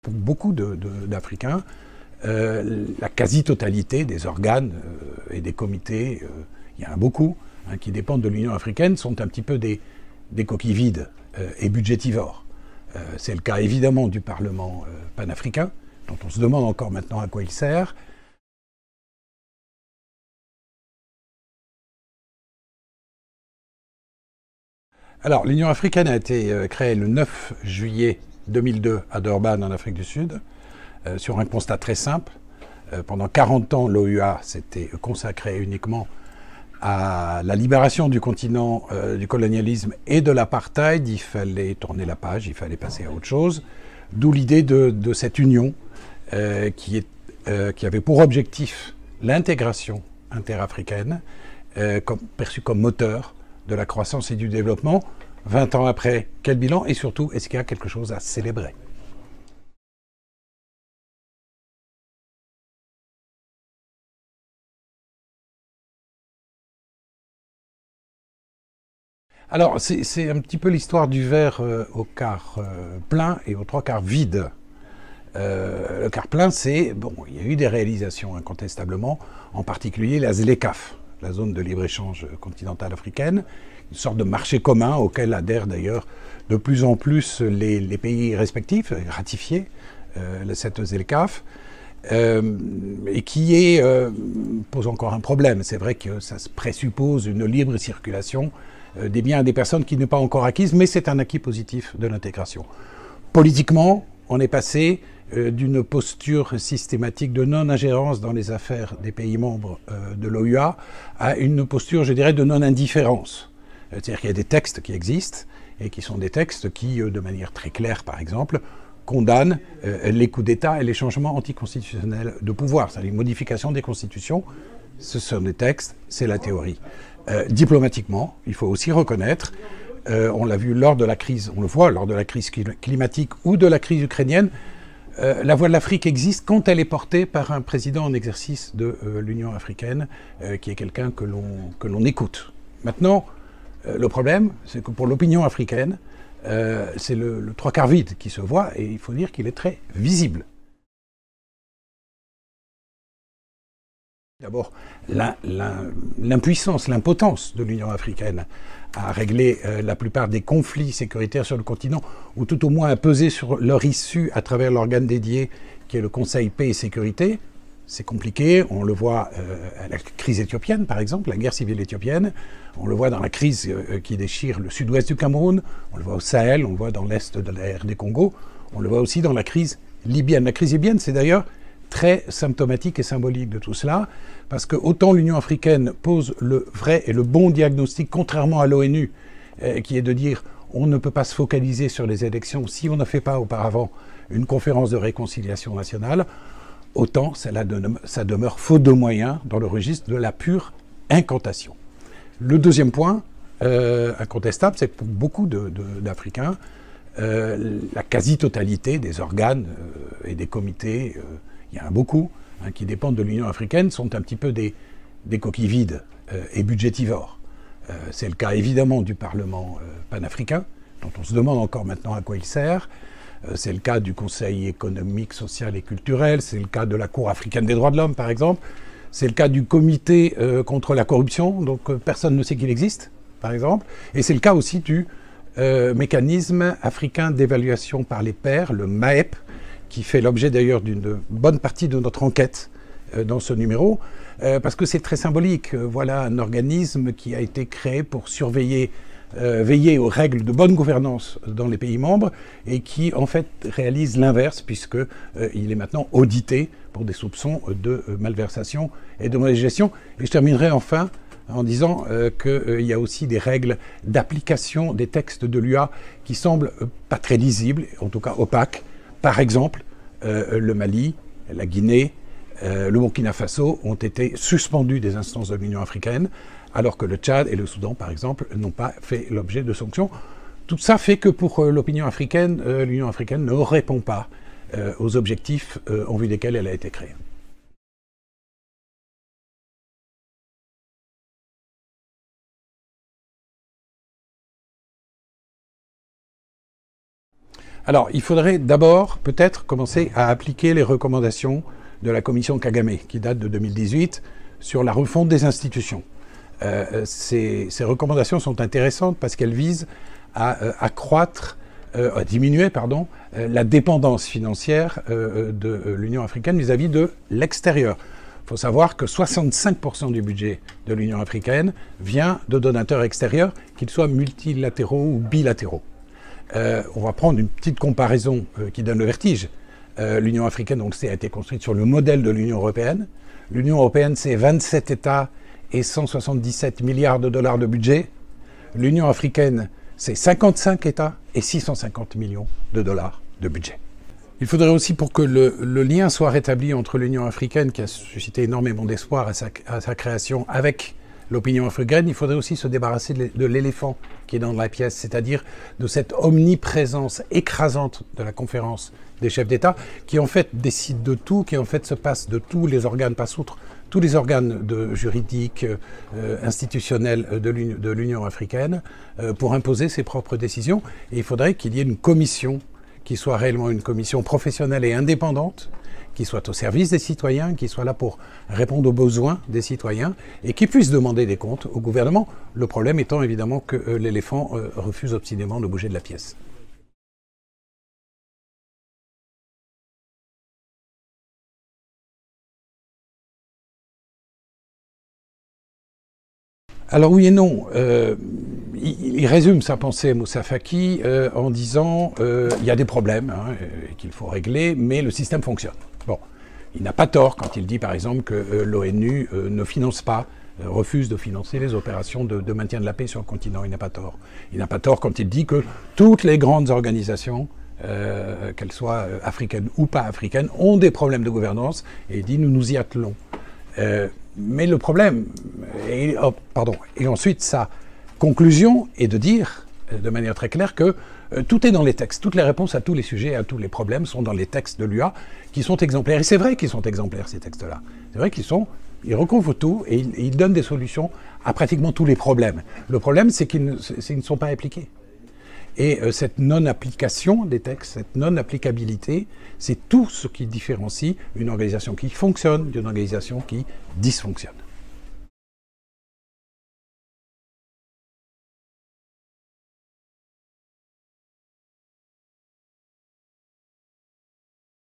pour beaucoup d'Africains, la quasi-totalité des organes et des comités, il y en a beaucoup, qui dépendent de l'Union africaine, sont un petit peu des coquilles vides et budgétivores. C'est le cas évidemment du Parlement panafricain, dont on se demande encore maintenant à quoi il sert. Alors, l'Union africaine a été créée le 9 juillet 2002 à Durban, en Afrique du Sud, sur un constat très simple. Pendant 40 ans, l'OUA s'était consacrée uniquement à la libération du continent du colonialisme et de l'apartheid. Il fallait tourner la page, il fallait passer à autre chose. D'où l'idée de cette union qui avait pour objectif l'intégration interafricaine, perçue comme moteur de la croissance et du développement. 20 ans après, quel bilan? Et surtout, est-ce qu'il y a quelque chose à célébrer? Alors, c'est un petit peu l'histoire du verre au quart plein et aux trois quarts vide. Le quart plein, c'est, bon, il y a eu des réalisations incontestablement, en particulier la ZLECAf, la zone de libre-échange continentale africaine, une sorte de marché commun auquel adhèrent d'ailleurs de plus en plus les pays respectifs, ratifiés, cette ZLECAf, et qui pose encore un problème. C'est vrai que ça présuppose une libre circulation des biens et des personnes qui n'est pas encore acquise, mais c'est un acquis positif de l'intégration. Politiquement, on est passé d'une posture systématique de non-ingérence dans les affaires des pays membres de l'OUA à une posture, je dirais, de non-indifférence. C'est-à-dire qu'il y a des textes qui existent et qui sont des textes qui, de manière très claire, par exemple, condamnent les coups d'État et les changements anticonstitutionnels de pouvoir, c'est-à-dire les modifications des constitutions. Ce sont des textes, c'est la théorie. Diplomatiquement, il faut aussi reconnaître, on l'a vu lors de la crise, on le voit lors de la crise climatique ou de la crise ukrainienne, la voix de l'Afrique existe quand elle est portée par un président en exercice de l'Union africaine, qui est quelqu'un que l'on écoute. Maintenant, le problème, c'est que pour l'opinion africaine, c'est le trois quarts vide qui se voit, et il faut dire qu'il est très visible. D'abord, l'impuissance, l'impotence de l'Union africaine à régler la plupart des conflits sécuritaires sur le continent, ou tout au moins à peser sur leur issue à travers l'organe dédié qui est le Conseil Paix et Sécurité. C'est compliqué, on le voit à la crise éthiopienne par exemple, la guerre civile éthiopienne, on le voit dans la crise qui déchire le sud-ouest du Cameroun, on le voit au Sahel, on le voit dans l'est de la RD Congo, on le voit aussi dans la crise libyenne. La crise libyenne, c'est d'ailleurs très symptomatique et symbolique de tout cela, parce que autant l'Union africaine pose le vrai et le bon diagnostic, contrairement à l'ONU, qui est de dire on ne peut pas se focaliser sur les élections si on ne fait pas auparavant une conférence de réconciliation nationale, autant ça demeure faute de moyens dans le registre de la pure incantation. Le deuxième point, incontestable, c'est que pour beaucoup d'Africains, la quasi-totalité des organes et des comités, il y en a beaucoup, qui dépendent de l'Union africaine, sont un petit peu des coquilles vides et budgétivores. C'est le cas évidemment du Parlement panafricain, dont on se demande encore maintenant à quoi il sert. C'est le cas du Conseil économique, social et culturel, c'est le cas de la Cour africaine des droits de l'homme par exemple, c'est le cas du Comité contre la corruption, donc personne ne sait qu'il existe par exemple, et c'est le cas aussi du mécanisme africain d'évaluation par les pairs, le MAEP, qui fait l'objet d'ailleurs d'une bonne partie de notre enquête dans ce numéro, parce que c'est très symbolique. Voilà un organisme qui a été créé pour surveiller, veiller aux règles de bonne gouvernance dans les pays membres et qui en fait réalise l'inverse puisqu'il est maintenant audité pour des soupçons de malversation et de mauvaise gestion. Et je terminerai enfin en disant qu'il y a aussi des règles d'application des textes de l'UA qui semblent pas très lisibles, en tout cas opaques. Par exemple, le Mali, la Guinée, le Burkina Faso ont été suspendus des instances de l'Union africaine, alors que le Tchad et le Soudan, par exemple, n'ont pas fait l'objet de sanctions. Tout ça fait que pour l'opinion africaine, l'Union africaine ne répond pas aux objectifs en vue desquels elle a été créée. Alors, il faudrait d'abord peut-être commencer à appliquer les recommandations de la commission Kagame, qui date de 2018, sur la refonte des institutions. Ces recommandations sont intéressantes parce qu'elles visent à diminuer la dépendance financière de l'Union africaine vis-à-vis de l'extérieur. Il faut savoir que 65% du budget de l'Union africaine vient de donateurs extérieurs, qu'ils soient multilatéraux ou bilatéraux. On va prendre une petite comparaison qui donne le vertige. L'Union africaine, on le sait, a été construite sur le modèle de l'Union européenne. L'Union européenne, c'est 27 États et 177 milliards de dollars de budget. L'Union africaine, c'est 55 États et 650 millions de dollars de budget. Il faudrait aussi, pour que le lien soit rétabli entre l'Union africaine, qui a suscité énormément d'espoir à sa création, avec l'opinion africaine, il faudrait aussi se débarrasser de l'éléphant qui est dans la pièce, c'est-à-dire de cette omniprésence écrasante de la conférence des chefs d'État, qui en fait décide de tout, qui en fait se passe de tous les organes, passe outre tous les organes juridiques, institutionnels de l'Union africaine, pour imposer ses propres décisions. Et il faudrait qu'il y ait une commission qui soit réellement une commission professionnelle et indépendante, qui soit au service des citoyens, qui soit là pour répondre aux besoins des citoyens et qui puisse demander des comptes au gouvernement. Le problème étant évidemment que l'éléphant refuse obstinément de bouger de la pièce. Alors oui et non. Il résume sa pensée, Moussa Faki, en disant il y a des problèmes qu'il faut régler, mais le système fonctionne. Bon, il n'a pas tort quand il dit par exemple que l'ONU ne finance pas, refuse de financer les opérations de maintien de la paix sur le continent. Il n'a pas tort. Il n'a pas tort quand il dit que toutes les grandes organisations, qu'elles soient africaines ou pas africaines, ont des problèmes de gouvernance, et il dit nous nous y attelons. Mais le problème, et ensuite sa conclusion est de dire de manière très claire que tout est dans les textes. Toutes les réponses à tous les sujets, à tous les problèmes sont dans les textes de l'UA qui sont exemplaires. Et c'est vrai qu'ils sont exemplaires, ces textes-là. C'est vrai ils recouvrent tout et ils donnent des solutions à pratiquement tous les problèmes. Le problème, c'est qu'ils ne sont pas appliqués. Et cette non-application des textes, cette non-applicabilité, c'est tout ce qui différencie une organisation qui fonctionne d'une organisation qui dysfonctionne.